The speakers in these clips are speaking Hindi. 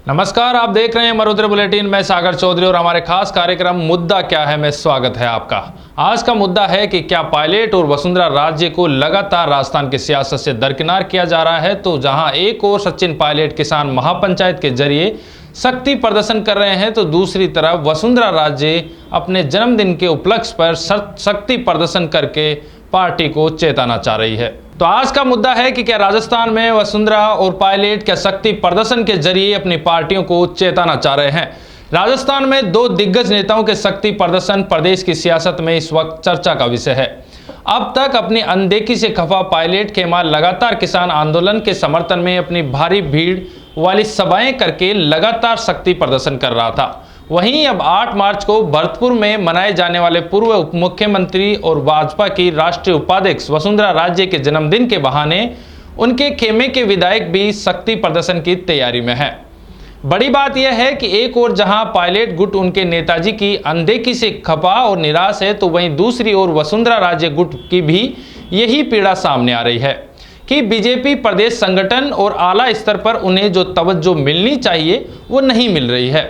नमस्कार, आप देख रहे हैं मरुद्र बुलेटिन। मैं सागर चौधरी और हमारे खास कार्यक्रम मुद्दा क्या है में स्वागत है आपका। आज का मुद्दा है कि क्या पायलट और वसुंधरा राजे को लगातार राजस्थान की सियासत से दरकिनार किया जा रहा है। तो जहां एक और सचिन पायलट किसान महापंचायत के जरिए शक्ति प्रदर्शन कर रहे हैं, तो दूसरी तरफ वसुंधरा राजे अपने जन्मदिन के उपलक्ष्य पर शक्ति प्रदर्शन करके पार्टी को चेताना चाह रही है। तो आज का मुद्दा है कि क्या राजस्थान में वसुंधरा और पायलट क्या शक्ति प्रदर्शन के जरिए अपनी पार्टियों को चेताना चाह रहे हैं। राजस्थान में दो दिग्गज नेताओं के शक्ति प्रदर्शन प्रदेश की सियासत में इस वक्त चर्चा का विषय है। अब तक अपनी अनदेखी से खफा पायलट खेमा लगातार किसान आंदोलन के समर्थन में अपनी भारी भीड़ वाली सभाएं करके लगातार शक्ति प्रदर्शन कर रहा था। वहीं अब 8 मार्च को भरतपुर में मनाए जाने वाले पूर्व उप मुख्यमंत्री और भाजपा की राष्ट्रीय उपाध्यक्ष वसुंधरा राजे के जन्मदिन के बहाने उनके खेमे के विधायक भी शक्ति प्रदर्शन की तैयारी में हैं। बड़ी बात यह है कि एक ओर जहां पायलट गुट उनके नेताजी की अनदेखी से खपा और निराश है, तो वहीं दूसरी ओर वसुंधरा राजे गुट की भी यही पीड़ा सामने आ रही है कि बीजेपी प्रदेश संगठन और आला स्तर पर उन्हें जो तवज्जो मिलनी चाहिए वो नहीं मिल रही है।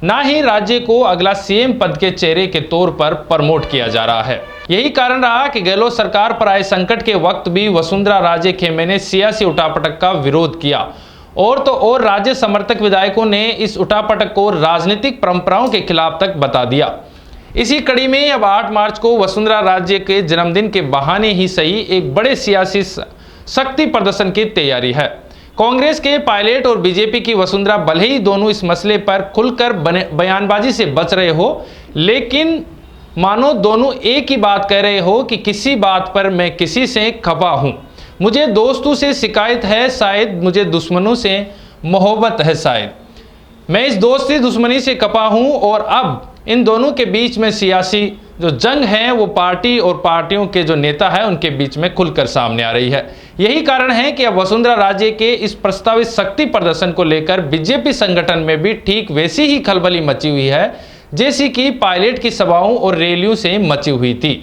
ना ही राज्य को अगला सीएम पद के चेहरे के तौर पर प्रमोट किया जा रहा है। यही कारण रहा कि गहलोत सरकार पर आए संकट के वक्त भी वसुंधरा राजे खेमे ने सियासी उठापटक का विरोध किया और तो और राज्य समर्थक विधायकों ने इस उठापटक को राजनीतिक परंपराओं के खिलाफ तक बता दिया। इसी कड़ी में अब 8 मार्च को वसुंधरा राजे के जन्मदिन के बहाने ही सही एक बड़े सियासी शक्ति प्रदर्शन की तैयारी है। कांग्रेस के पायलट और बीजेपी की वसुंधरा भले ही दोनों इस मसले पर खुलकर बयानबाजी से बच रहे हो, लेकिन मानो दोनों एक ही बात कह रहे हो कि किसी बात पर मैं किसी से खफा हूं। मुझे दोस्तों से शिकायत है शायद, मुझे दुश्मनों से मोहब्बत है शायद। मैं इस दोस्ती दुश्मनी से खफा हूं और अब इन दोनों के बीच में सियासी जो जंग है वो पार्टी और पार्टियों के जो नेता है उनके बीच में खुलकर सामने आ रही है। यही कारण है कि अब वसुंधरा राजे के इस प्रस्तावित शक्ति प्रदर्शन को लेकर बीजेपी संगठन में भी ठीक वैसी ही खलबली मची हुई है जैसी कि पायलट की सभाओं और रैलियों से मची हुई थी।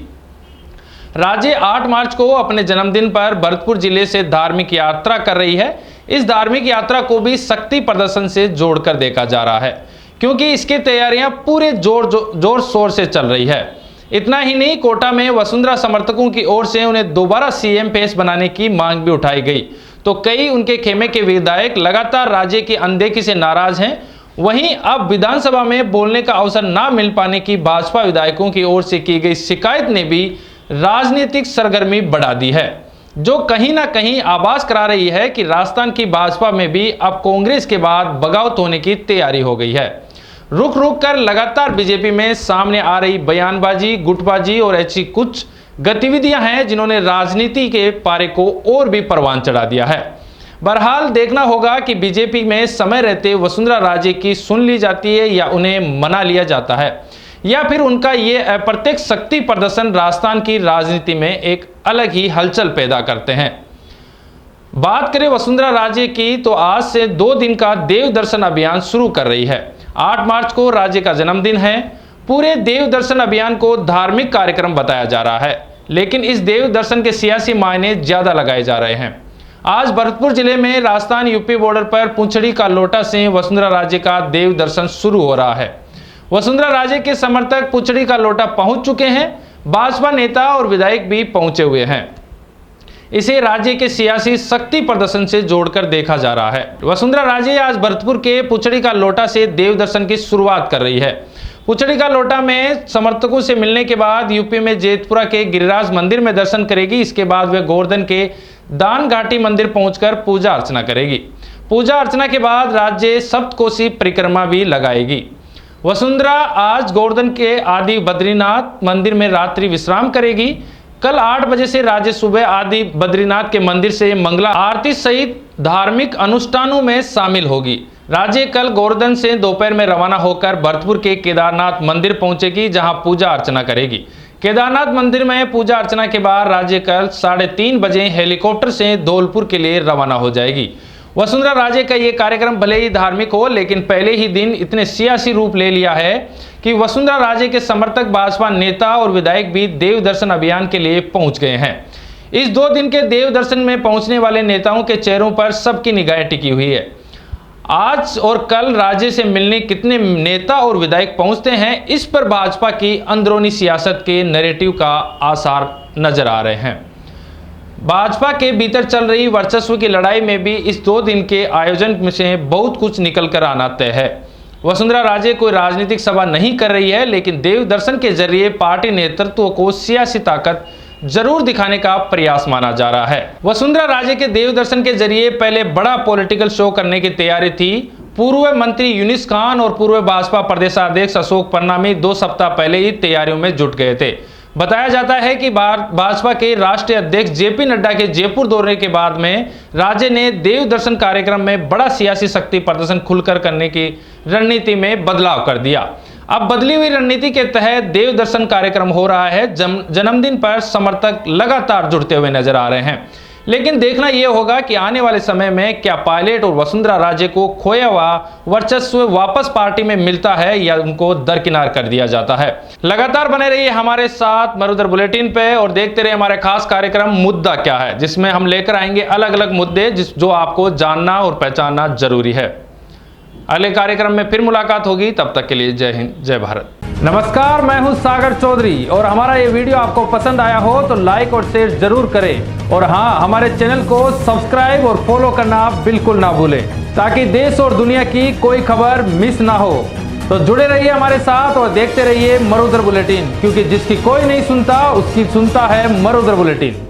राजे 8 मार्च को अपने जन्मदिन पर भरतपुर जिले से धार्मिक यात्रा कर रही है। इस धार्मिक यात्रा को भी शक्ति प्रदर्शन से जोड़कर देखा जा रहा है, क्योंकि इसकी तैयारियां पूरे जोर शोर से चल रही है। इतना ही नहीं, कोटा में वसुंधरा समर्थकों की ओर से उन्हें दोबारा सीएम पेश बनाने की मांग भी उठाई गई। तो कई उनके खेमे के विधायक लगातार राजे की अनदेखी से नाराज हैं। वहीं अब विधानसभा में बोलने का अवसर ना मिल पाने की भाजपा विधायकों की ओर से की गई शिकायत ने भी राजनीतिक सरगर्मी बढ़ा दी है, जो कहीं ना कहीं आभास करा रही है कि राजस्थान की भाजपा में भी अब कांग्रेस के बाद बगावत होने की तैयारी हो गई है। रुक रुक कर लगातार बीजेपी में सामने आ रही बयानबाजी, गुटबाजी और ऐसी कुछ गतिविधियां हैं जिन्होंने राजनीति के पारे को और भी परवान चढ़ा दिया है। बहरहाल देखना होगा कि बीजेपी में समय रहते वसुंधरा राजे की सुन ली जाती है या उन्हें मना लिया जाता है, या फिर उनका ये अप्रत्यक्ष शक्ति प्रदर्शन राजस्थान की राजनीति में एक अलग ही हलचल पैदा करते हैं। बात करें वसुंधरा राजे की, तो आज से 2 दिन का देव दर्शन अभियान शुरू कर रही है। 8 मार्च को राजे का जन्मदिन है। पूरे देव दर्शन अभियान को धार्मिक कार्यक्रम बताया जा रहा है, लेकिन इस देव दर्शन के सियासी मायने ज्यादा लगाए जा रहे हैं। आज भरतपुर जिले में राजस्थान यूपी बॉर्डर पर पुंछड़ी का लोटा से वसुंधरा राजे का देव दर्शन शुरू हो रहा है। वसुंधरा राजे के समर्थक पुंछड़ी का लोटा पहुंच चुके हैं। भाजपा नेता और विधायक भी पहुंचे हुए हैं। इसे राज्य के सियासी शक्ति प्रदर्शन से जोड़कर देखा जा रहा है। वसुंधरा राजे आज भरतपुर के पुंछड़ी का लोटा से देव दर्शन की शुरुआत कर रही है। पुंछड़ी का लोटा में समर्थकों से मिलने के बाद यूपी में जेतपुरा के गिरिराज मंदिर में दर्शन करेगी। इसके बाद वह गोवर्धन के दान घाटी मंदिर पहुंचकर पूजा अर्चना करेगी। पूजा अर्चना के बाद राज्य सप्तकोशी परिक्रमा भी लगाएगी। वसुंधरा आज गोवर्धन के आदि बद्रीनाथ मंदिर में रात्रि विश्राम करेगी। कल 8 बजे से राज्य सुबह आदि बद्रीनाथ के मंदिर से मंगला आरती सहित धार्मिक अनुष्ठानों में शामिल होगी। राज्य कल गोवर्धन से दोपहर में रवाना होकर भरतपुर के केदारनाथ मंदिर पहुंचेगी, जहां पूजा अर्चना करेगी। केदारनाथ मंदिर में पूजा अर्चना के बाद राज्य कल 3:30 बजे हेलीकॉप्टर से धौलपुर के लिए रवाना हो जाएगी। वसुंधरा राजे का ये कार्यक्रम भले ही धार्मिक हो, लेकिन पहले ही दिन इतने सियासी रूप ले लिया है कि वसुंधरा राजे के समर्थक भाजपा नेता और विधायक भी देव दर्शन अभियान के लिए पहुंच गए हैं। इस 2 दिन के देव दर्शन में पहुंचने वाले नेताओं के चेहरों पर सबकी निगाहें टिकी हुई है। आज और कल राज्य से मिलने कितने नेता और विधायक पहुंचते हैं, इस पर भाजपा की अंदरूनी सियासत के नैरेटिव का आसार नजर आ रहे हैं। भाजपा के भीतर चल रही वर्चस्व की लड़ाई में भी इस 2 दिन के आयोजन से बहुत कुछ निकल कर आना तय है। वसुंधरा राजे कोई राजनीतिक सभा नहीं कर रही है, लेकिन देव दर्शन के जरिए पार्टी नेतृत्व को सियासी ताकत जरूर दिखाने का प्रयास माना जा रहा है। वसुंधरा राजे के देव दर्शन के जरिए पहले बड़ा पॉलिटिकल शो करने की तैयारी थी। पूर्व मंत्री यूनिस खान और पूर्व भाजपा प्रदेशाध्यक्ष अशोक परनामी 2 सप्ताह पहले ही तैयारियों में जुट गए थे। बताया जाता है कि भाजपा के राष्ट्रीय अध्यक्ष जेपी नड्डा के जयपुर दौरे के बाद में राजे ने देव दर्शन कार्यक्रम में बड़ा सियासी शक्ति प्रदर्शन खुलकर करने की रणनीति में बदलाव कर दिया। अब बदली हुई रणनीति के तहत देव दर्शन कार्यक्रम हो रहा है। जन्मदिन पर समर्थक लगातार जुड़ते हुए नजर आ रहे हैं, लेकिन देखना यह होगा कि आने वाले समय में क्या पायलट और वसुंधरा राजे को खोया हुआ वर्चस्व वापस पार्टी में मिलता है या उनको दरकिनार कर दिया जाता है। लगातार बने रहिए हमारे साथ मरुधर बुलेटिन पे और देखते रहिए हमारे खास कार्यक्रम मुद्दा क्या है, जिसमें हम लेकर आएंगे अलग अलग मुद्दे जो आपको जानना और पहचानना जरूरी है। अगले कार्यक्रम में फिर मुलाकात होगी, तब तक के लिए जय हिंद, जय भारत। नमस्कार, मैं हूं सागर चौधरी और हमारा ये वीडियो आपको पसंद आया हो तो लाइक और शेयर जरूर करें और हाँ, हमारे चैनल को सब्सक्राइब और फॉलो करना बिल्कुल ना भूलें, ताकि देश और दुनिया की कोई खबर मिस ना हो। तो जुड़े रहिए हमारे साथ और देखते रहिए मरुधर बुलेटिन, क्योंकि जिसकी कोई नहीं सुनता उसकी सुनता है मरुधर बुलेटिन।